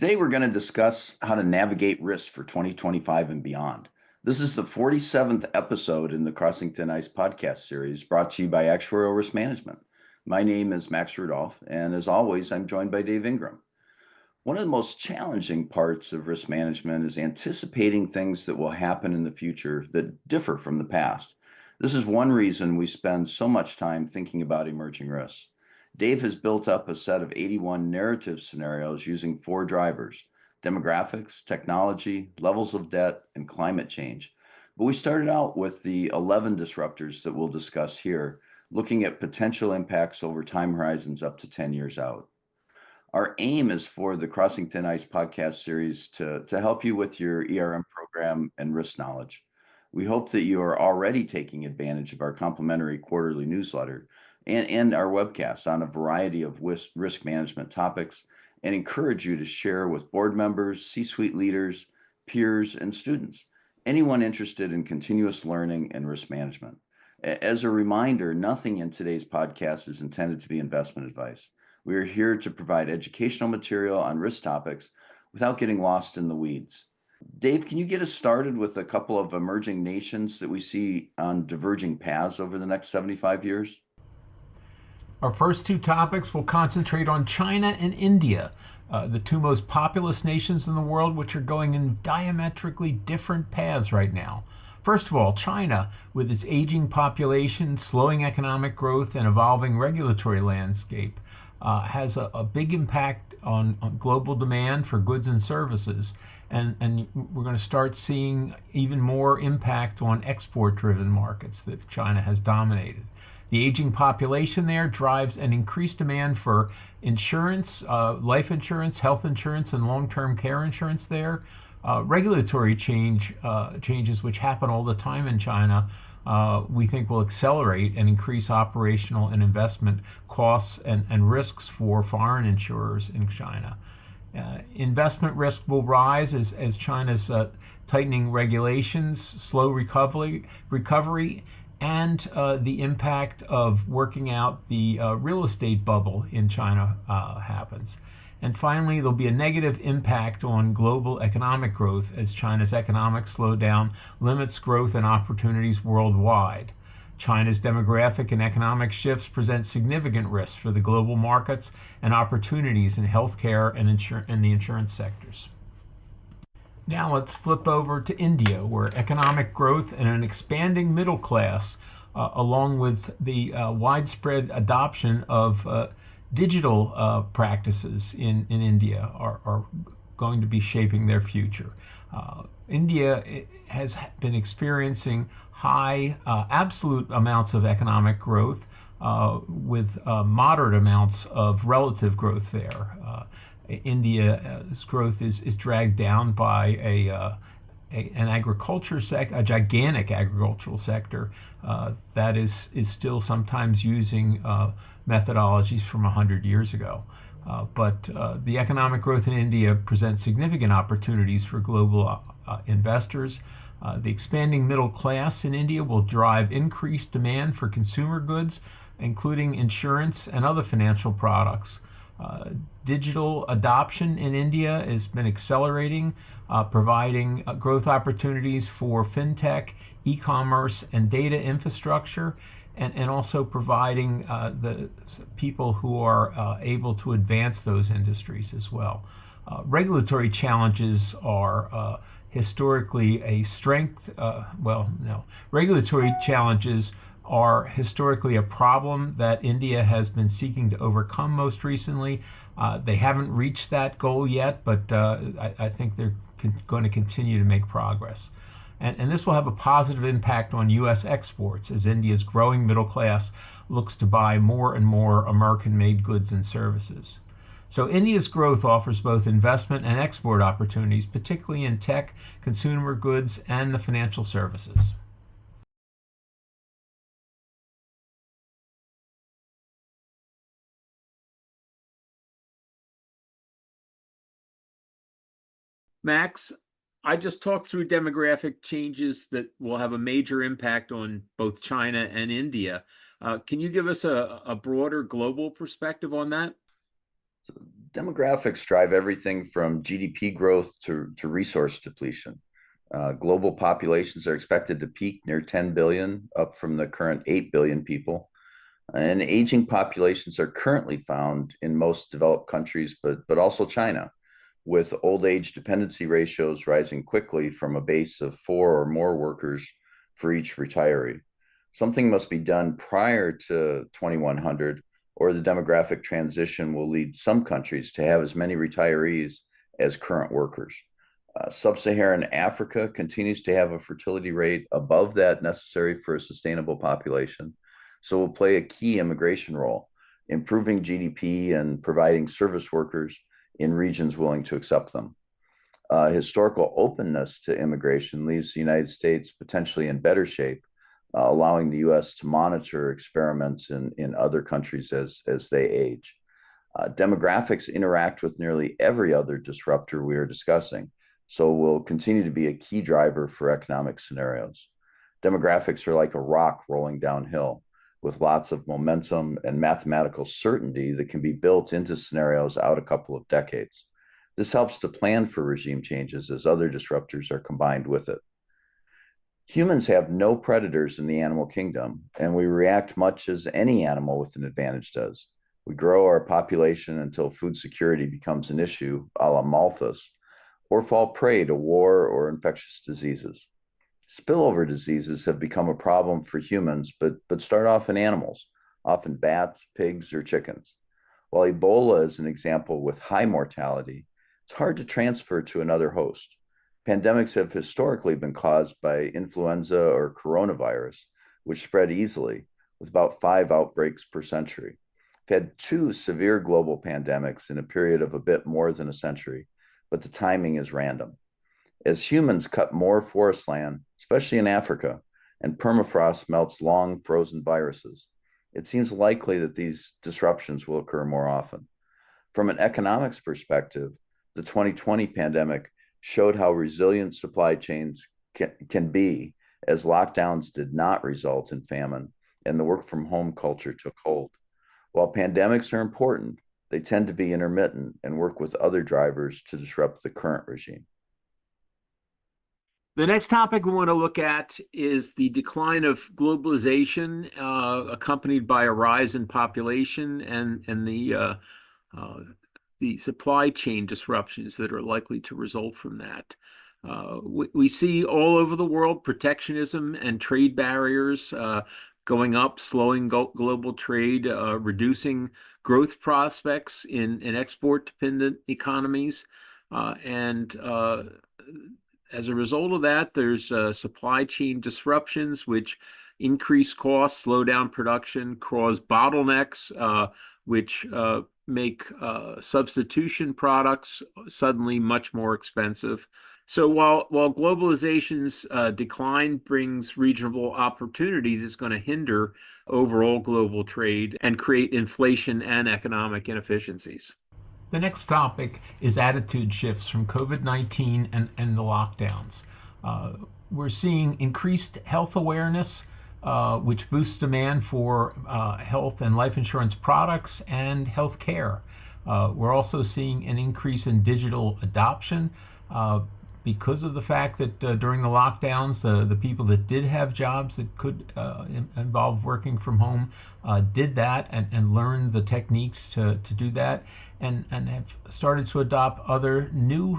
Today, we're going to discuss how to navigate risk for 2025 and beyond. This is the 47th episode in the Crossing Thin Ice podcast series brought to you by Actuarial Risk Management. My name is Max Rudolph, and as always, I'm joined by Dave Ingram. One of the most challenging parts of risk management is anticipating things that will happen in the future that differ from the past. This is one reason we spend so much time thinking about emerging risks. Dave has built up a set of 81 narrative scenarios using four drivers: demographics, technology, levels of debt, and climate change. But we started out with the 11 disruptors that we'll discuss here, looking at potential impacts over time horizons up to 10 years out. Our aim is for the Crossing Thin Ice podcast series to help you with your ERM program and risk knowledge. We hope that you are already taking advantage of our complimentary quarterly newsletter and our webcasts on a variety of risk management topics, and encourage you to share with board members, C-suite leaders, peers, and students, anyone interested in continuous learning and risk management. As a reminder, nothing in today's podcast is intended to be investment advice. We are here to provide educational material on risk topics without getting lost in the weeds. Dave, can you get us started with a couple of emerging nations that we see on diverging paths over the next 75 years? Our first two topics will concentrate on China and India, the two most populous nations in the world, which are going in diametrically different paths right now. First of all, China, with its aging population, slowing economic growth, and evolving regulatory landscape, has a big impact on global demand for goods and services. And we're going to start seeing even more impact on export-driven markets that China has dominated. The aging population there drives an increased demand for insurance, life insurance, health insurance, and long-term care insurance there. Regulatory changes, which happen all the time in China, we think will accelerate and increase operational and investment costs and risks for foreign insurers in China. Investment risk will rise as China's tightening regulations, slow recovery, and the impact of working out the real estate bubble in China happens. And finally, there'll be a negative impact on global economic growth as China's economic slowdown limits growth and opportunities worldwide. China's demographic and economic shifts present significant risks for the global markets and opportunities in healthcare and the insurance sectors. Now let's flip over to India, where economic growth and an expanding middle class, along with the widespread adoption of digital practices in India, are going to be shaping their future. India has been experiencing high absolute amounts of economic growth with moderate amounts of relative growth there. India's growth is dragged down by an agriculture a gigantic agricultural sector that is still sometimes using methodologies from 100 years ago. But the economic growth in India presents significant opportunities for global investors. The expanding middle class in India will drive increased demand for consumer goods, including insurance and other financial products. Digital adoption in India has been accelerating, providing growth opportunities for fintech, e-commerce, and data infrastructure, and also providing the people who are able to advance those industries as well. Regulatory challenges are historically a strength. Regulatory challenges are historically a problem that India has been seeking to overcome most recently. They haven't reached that goal yet, but I think they're going to continue to make progress. And this will have a positive impact on U.S. exports as India's growing middle class looks to buy more and more American-made goods and services. So India's growth offers both investment and export opportunities, particularly in tech, consumer goods, and the financial services. Max, I just talked through demographic changes that will have a major impact on both China and India. Can you give us a broader global perspective on that? Demographics drive everything from GDP growth to resource depletion. Global populations are expected to peak near 10 billion, up from the current 8 billion people. And aging populations are currently found in most developed countries, but also China, with old age dependency ratios rising quickly from a base of 4 or more workers for each retiree. Something must be done prior to 2100, or the demographic transition will lead some countries to have as many retirees as current workers. Sub-Saharan Africa continues to have a fertility rate above that necessary for a sustainable population, so will play a key immigration role, improving GDP and providing service workers in regions willing to accept them. Historical openness to immigration leaves the United States potentially in better shape, allowing the U.S. to monitor experiments in other countries as they age. Demographics interact with nearly every other disruptor we are discussing, so will continue to be a key driver for economic scenarios. Demographics are like a rock rolling downhill, with lots of momentum and mathematical certainty that can be built into scenarios out a couple of decades. This helps to plan for regime changes as other disruptors are combined with it. Humans have no predators in the animal kingdom, and we react much as any animal with an advantage does. We grow our population until food security becomes an issue, a la Malthus, or fall prey to war or infectious diseases. Spillover diseases have become a problem for humans, but start off in animals, often bats, pigs, or chickens. While Ebola is an example with high mortality, it's hard to transfer to another host. Pandemics have historically been caused by influenza or coronavirus, which spread easily, with about 5 outbreaks per century. We've had 2 severe global pandemics in a period of a bit more than a century, but the timing is random. As humans cut more forest land, especially in Africa, and permafrost melts long frozen viruses, it seems likely that these disruptions will occur more often. From an economics perspective, the 2020 pandemic showed how resilient supply chains can be, as lockdowns did not result in famine and the work from home culture took hold. While pandemics are important, they tend to be intermittent and work with other drivers to disrupt the current regime. The next topic we want to look at is the decline of globalization, accompanied by a rise in population and the supply chain disruptions that are likely to result from that. We see all over the world protectionism and trade barriers going up, slowing global trade, reducing growth prospects in export-dependent economies, and as a result of that, there's supply chain disruptions, which increase costs, slow down production, cause bottlenecks, which make substitution products suddenly much more expensive. So while globalization's decline brings regional opportunities, it's going to hinder overall global trade and create inflation and economic inefficiencies. The next topic is attitude shifts from COVID-19 and the lockdowns. We're seeing increased health awareness, which boosts demand for health and life insurance products and health care. We're also seeing an increase in digital adoption because of the fact that during the lockdowns, the people that did have jobs that could involve working from home did that and learned the techniques to do that, and have started to adopt other new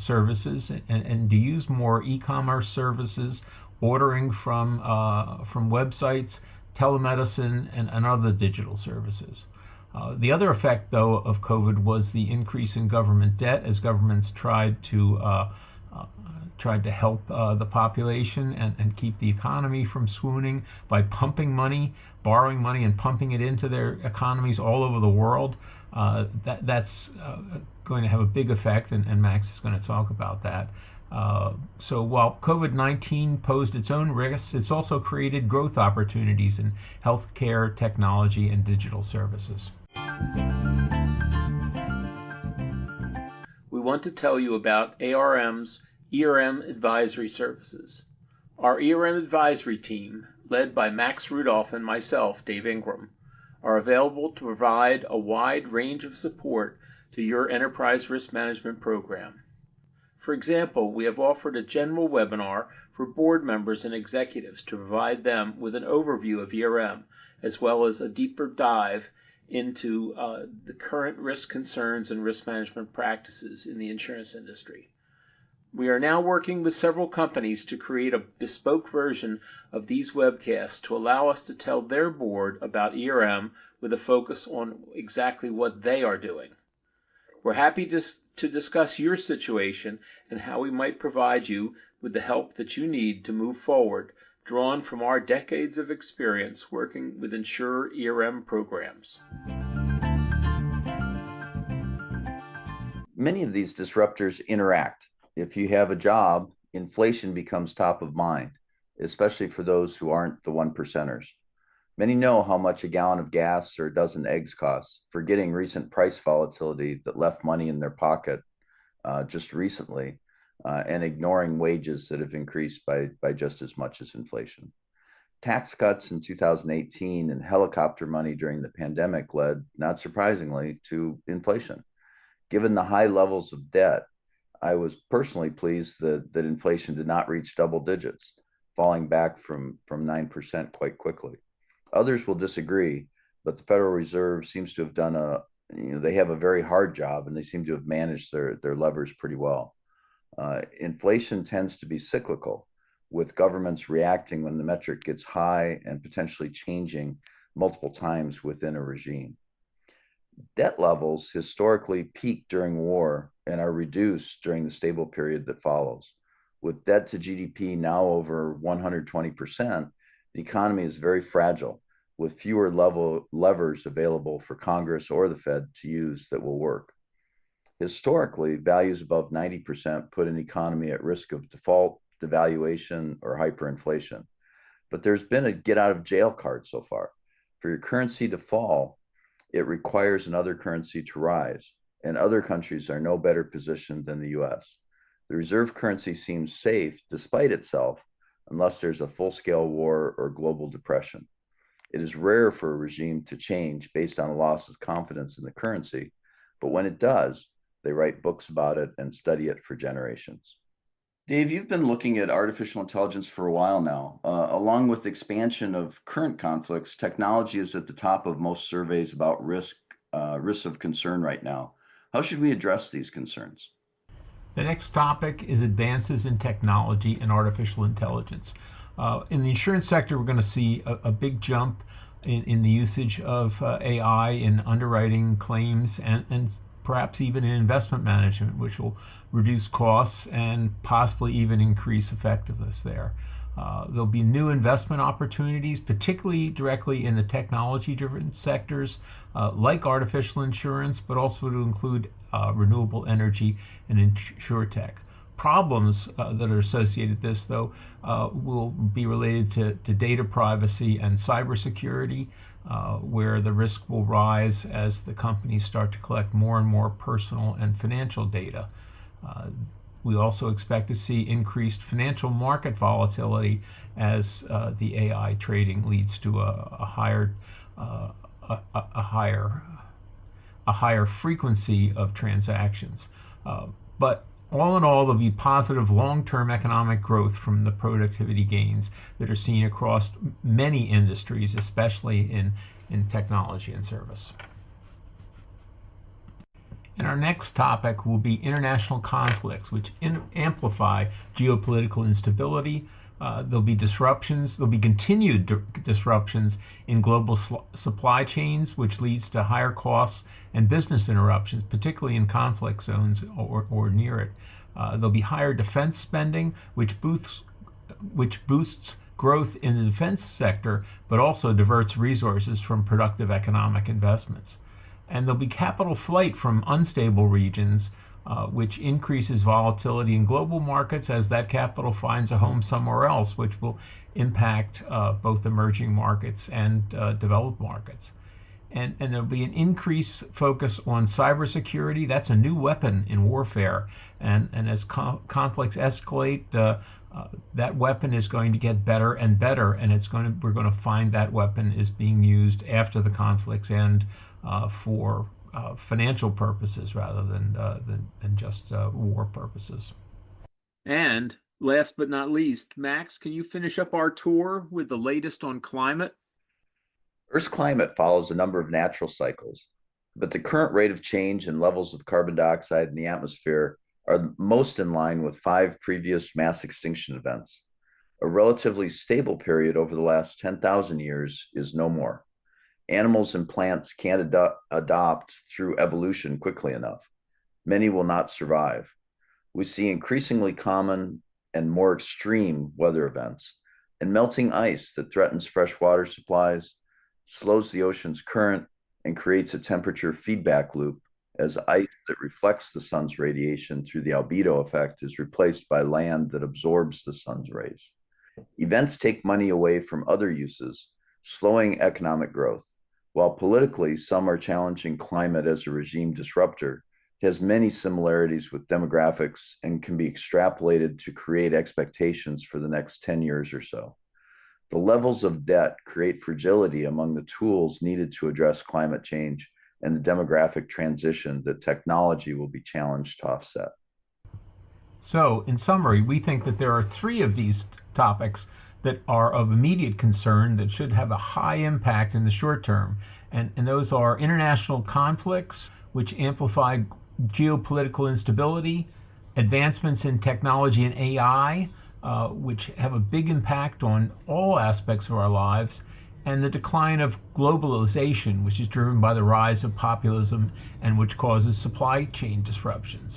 services and to use more e-commerce services, ordering from websites, telemedicine, and other digital services. The other effect, though, of COVID was the increase in government debt as governments tried to help the population and keep the economy from swooning by pumping money, borrowing money, and pumping it into their economies all over the world. That's going to have a big effect, and Max is going to talk about that. So while COVID-19 posed its own risks, it's also created growth opportunities in healthcare, technology, and digital services. We want to tell you about ARM's ERM Advisory Services. Our ERM Advisory team, led by Max Rudolph and myself, Dave Ingram, are available to provide a wide range of support to your enterprise risk management program. For example, we have offered a general webinar for board members and executives to provide them with an overview of ERM, as well as a deeper dive into the current risk concerns and risk management practices in the insurance industry. We are now working with several companies to create a bespoke version of these webcasts to allow us to tell their board about ERM with a focus on exactly what they are doing. We're happy to discuss your situation and how we might provide you with the help that you need to move forward, drawn from our decades of experience working with insurer ERM programs. Many of these disruptors interact. If you have a job, inflation becomes top of mind, especially for those who aren't the one percenters. Many know how much a gallon of gas or a dozen eggs costs, forgetting recent price volatility that left money in their pocket just recently, and ignoring wages that have increased by just as much as inflation. Tax cuts in 2018 and helicopter money during the pandemic led, not surprisingly, to inflation. Given the high levels of debt, I was personally pleased that inflation did not reach double digits, falling back from 9% quite quickly. Others will disagree, but the Federal Reserve seems to have done they have a very hard job, and they seem to have managed their levers pretty well. Inflation tends to be cyclical, with governments reacting when the metric gets high and potentially changing multiple times within a regime. Debt levels historically peak during war and are reduced during the stable period that follows. With debt to GDP now over 120%, the economy is very fragile, with fewer levers available for Congress or the Fed to use that will work. Historically, values above 90% put an economy at risk of default, devaluation, or hyperinflation. But there's been a get out of jail card so far. For your currency to fall, it requires another currency to rise, and other countries are no better positioned than the US. The reserve currency seems safe despite itself, unless there's a full-scale war or global depression. It is rare for a regime to change based on a loss of confidence in the currency, but when it does, they write books about it and study it for generations. Dave, you've been looking at artificial intelligence for a while now. Along with the expansion of current conflicts, technology is at the top of most surveys about risks of concern right now. How should we address these concerns? The next topic is advances in technology and artificial intelligence. In the insurance sector, we're going to see a big jump in the usage of AI in underwriting claims and perhaps even in investment management, which will reduce costs and possibly even increase effectiveness there. There'll be new investment opportunities, particularly directly in the technology-driven sectors, like artificial insurance, but also to include renewable energy and insurtech. Problems that are associated with this, though, will be related to data privacy and cybersecurity, where the risk will rise as the companies start to collect more and more personal and financial data. We also expect to see increased financial market volatility as the AI trading leads to a higher frequency of transactions. But all in all, there'll be positive long-term economic growth from the productivity gains that are seen across many industries, especially in technology and service. And our next topic will be international conflicts, which amplify geopolitical instability. There'll be disruptions. There'll be continued disruptions in global supply chains, which leads to higher costs and business interruptions, particularly in conflict zones or near it. There'll be higher defense spending, which boosts growth in the defense sector, but also diverts resources from productive economic investments. And there'll be capital flight from unstable regions, which increases volatility in global markets as that capital finds a home somewhere else, which will impact both emerging markets and developed markets. And there'll be an increased focus on cybersecurity. That's a new weapon in warfare. And as conflicts escalate, that weapon is going to get better and better, and we're going to find that weapon is being used after the conflicts end for financial purposes rather than just war purposes. And last but not least, Max, can you finish up our tour with the latest on climate? Earth's climate follows a number of natural cycles, but the current rate of change and levels of carbon dioxide in the atmosphere are most in line with 5 previous mass extinction events. A relatively stable period over the last 10,000 years is no more. Animals and plants can't adopt through evolution quickly enough. Many will not survive. We see increasingly common and more extreme weather events, and melting ice that threatens freshwater supplies, slows the ocean's current, and creates a temperature feedback loop as ice that reflects the sun's radiation through the albedo effect is replaced by land that absorbs the sun's rays. Events take money away from other uses, slowing economic growth. While politically some are challenging climate as a regime disruptor, it has many similarities with demographics and can be extrapolated to create expectations for the next 10 years or so. The levels of debt create fragility among the tools needed to address climate change and the demographic transition that technology will be challenged to offset. So, in summary, we think that there are three of these topics that are of immediate concern that should have a high impact in the short term. And those are international conflicts, which amplify geopolitical instability, advancements in technology and AI, which have a big impact on all aspects of our lives, and the decline of globalization, which is driven by the rise of populism and which causes supply chain disruptions.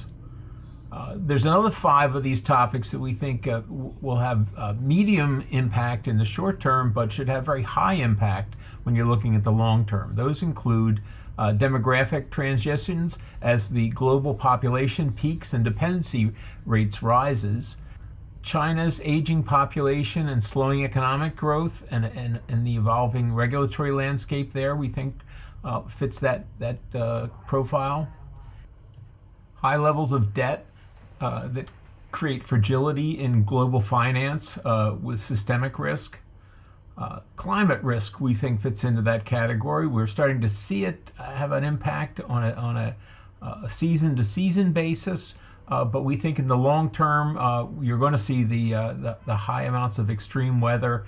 There's another 5 of these topics that we think will have medium impact in the short term, but should have very high impact when you're looking at the long term. Those include demographic transitions as the global population peaks and dependency rates rises, China's aging population and slowing economic growth, and the evolving regulatory landscape there we think fits that profile. High levels of debt that create fragility in global finance with systemic risk. Climate risk, we think, fits into that category. We're starting to see it have an impact on a season-to-season basis, but we think in the long term, you're going to see the high amounts of extreme weather,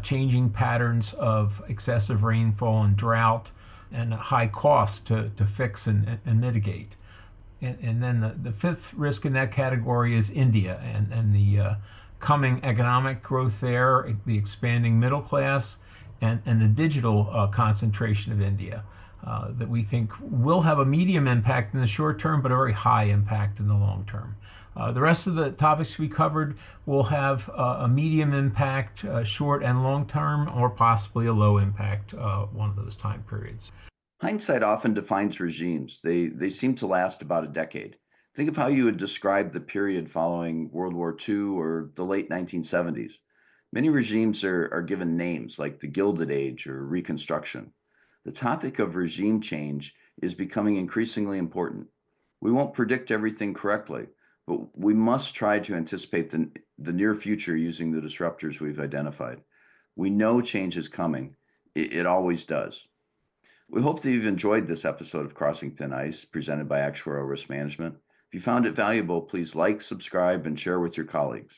changing patterns of excessive rainfall and drought, and high costs to fix and mitigate. And then the 5th risk in that category is India and the coming economic growth there, the expanding middle class, and the digital concentration of India that we think will have a medium impact in the short term, but a very high impact in the long term. The rest of the topics we covered will have a medium impact, short and long term, or possibly a low impact one of those time periods. Hindsight often defines regimes. They seem to last about a decade. Think of how you would describe the period following World War II or the late 1970s. Many regimes are given names like the Gilded Age or Reconstruction. The topic of regime change is becoming increasingly important. We won't predict everything correctly, but we must try to anticipate the near future using the disruptors we've identified. We know change is coming. It always does. We hope that you've enjoyed this episode of Crossing Thin Ice, presented by Actuarial Risk Management. If you found it valuable, please like, subscribe, and share with your colleagues.